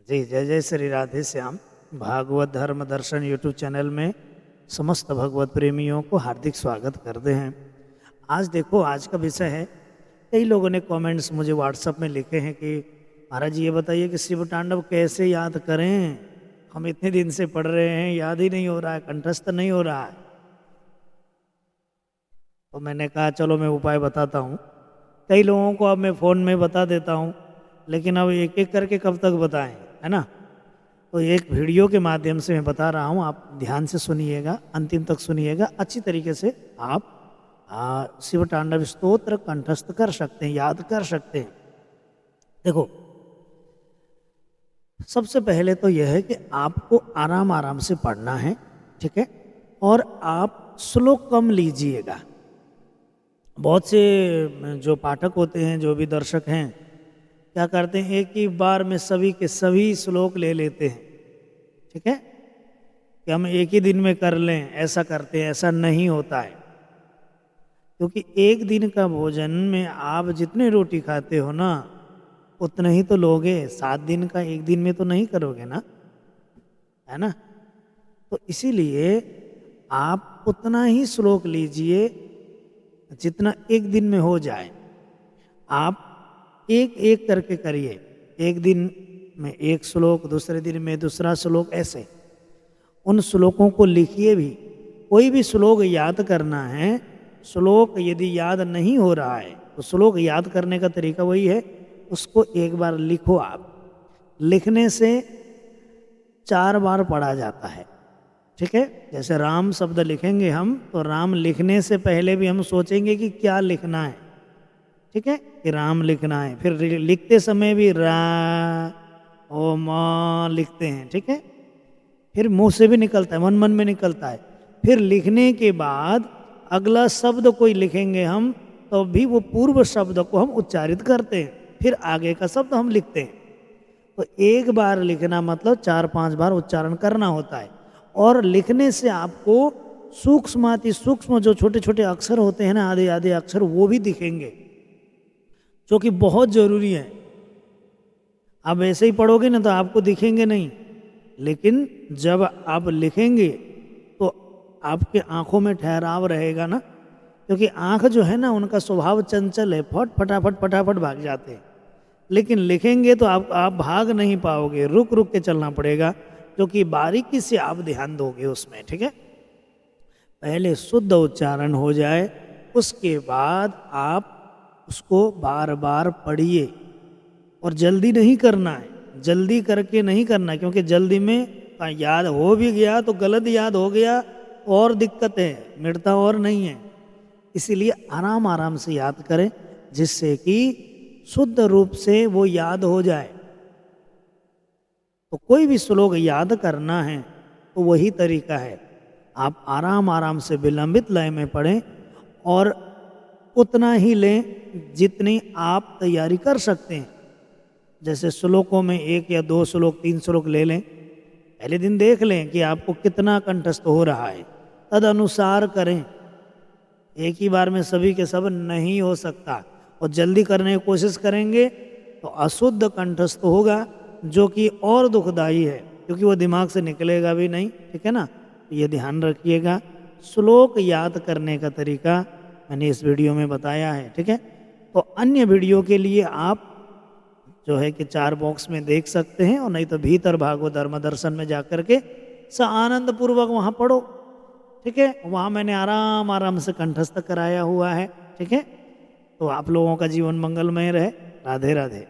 जी, जय जय श्री राधे श्याम। भागवत धर्म दर्शन यूट्यूब चैनल में समस्त भगवत प्रेमियों को हार्दिक स्वागत करते हैं। आज देखो, आज का विषय है, कई लोगों ने कमेंट्स मुझे व्हाट्सएप में लिखे हैं कि महाराज ये बताइए कि शिव तांडव कैसे याद करें, हम इतने दिन से पढ़ रहे हैं, याद ही नहीं हो रहा है, कंठस्थ नहीं हो रहा है। तो मैंने कहा चलो मैं उपाय बताता हूँ। कई लोगों को अब मैं फ़ोन में बता देता हूँ, लेकिन अब एक एक करके कब तक बताएं, है ना। तो एक वीडियो के माध्यम से मैं बता रहा हूँ, आप ध्यान से सुनिएगा, अंतिम तक सुनिएगा, अच्छी तरीके से आप शिव तांडव स्तोत्र कंठस्थ कर सकते हैं, याद कर सकते हैं। देखो, सबसे पहले तो यह है कि आपको आराम आराम से पढ़ना है, ठीक है, और आप श्लोक कम लीजिएगा। बहुत से जो पाठक होते हैं, जो भी दर्शक हैं, क्या करते हैं, एक ही बार में सभी के सभी श्लोक ले लेते हैं, ठीक है, कि हम एक ही दिन में कर लें, ऐसा करते हैं। ऐसा नहीं होता है, क्योंकि एक दिन का भोजन में आप जितने रोटी खाते हो ना, उतना ही तो लोगे। 7 दिन का एक दिन में तो नहीं करोगे ना, है ना। तो इसीलिए आप उतना ही श्लोक लीजिए जितना एक दिन में हो जाए। आप एक एक करके करिए, एक दिन में एक श्लोक, दूसरे दिन में दूसरा श्लोक, ऐसे उन श्लोकों को लिखिए भी। कोई भी श्लोक याद करना है, श्लोक यदि याद नहीं हो रहा है तो श्लोक याद करने का तरीका वही है, उसको एक बार लिखो। आप लिखने से 4 बार पढ़ा जाता है, ठीक है। जैसे राम शब्द लिखेंगे हम, तो राम लिखने से पहले भी हम सोचेंगे कि क्या लिखना है, ठीक है, कि राम लिखना है। फिर लिखते समय भी रा ओ म लिखते हैं, ठीक है। फिर मुंह से भी निकलता है, मन मन में निकलता है। फिर लिखने के बाद अगला शब्द कोई लिखेंगे हम, तो भी वो पूर्व शब्द को हम उच्चारित करते हैं, फिर आगे का शब्द हम लिखते हैं। तो एक बार लिखना मतलब 4-5 बार उच्चारण करना होता है। और लिखने से आपको सूक्ष्माति सूक्ष्म जो छोटे छोटे अक्षर होते हैं ना, आधे आधे अक्षर, वो भी दिखेंगे, जो कि बहुत जरूरी है। आप ऐसे ही पढ़ोगे ना तो आपको दिखेंगे नहीं, लेकिन जब आप लिखेंगे तो आपके आंखों में ठहराव रहेगा ना, क्योंकि आंख जो है ना, उनका स्वभाव चंचल है, फटाफट फटाफट भाग जाते हैं। लेकिन लिखेंगे तो आप भाग नहीं पाओगे, रुक रुक के चलना पड़ेगा, क्योंकि बारीकी से आप ध्यान दोगे उसमें, ठीक है। पहले शुद्ध उच्चारण हो जाए, उसके बाद आप उसको बार बार पढ़िए। और जल्दी नहीं करना है, जल्दी करके नहीं करना, क्योंकि जल्दी में याद हो भी गया तो गलत याद हो गया, और दिक्कत है, मिटता और नहीं है। इसीलिए आराम आराम से याद करें, जिससे कि शुद्ध रूप से वो याद हो जाए। तो कोई भी श्लोक याद करना है तो वही तरीका है, आप आराम आराम से विलंबित लय में पढ़ें, और उतना ही लें जितनी आप तैयारी कर सकते हैं। जैसे श्लोकों में 1 या 2 श्लोक, 3 श्लोक ले लें, पहले दिन देख लें कि आपको कितना कंठस्थ हो रहा है, तद अनुसार करें। एक ही बार में सभी के सब नहीं हो सकता, और जल्दी करने की कोशिश करेंगे तो अशुद्ध कंठस्थ होगा, जो कि और दुखदाई है, क्योंकि वो दिमाग से निकलेगा भी नहीं, ठीक है ना। तो ये ध्यान रखिएगा। श्लोक याद करने का तरीका मैंने इस वीडियो में बताया है, ठीक है। तो अन्य वीडियो के लिए आप जो है कि 4 बॉक्स में देख सकते हैं, और नहीं तो भीतर भागवत धर्म दर्शन में जाकर के आनंद पूर्वक वहाँ पढ़ो, ठीक है। वहाँ मैंने आराम आराम से कंठस्थ कराया हुआ है, ठीक है। तो आप लोगों का जीवन मंगलमय रहे। राधे राधे।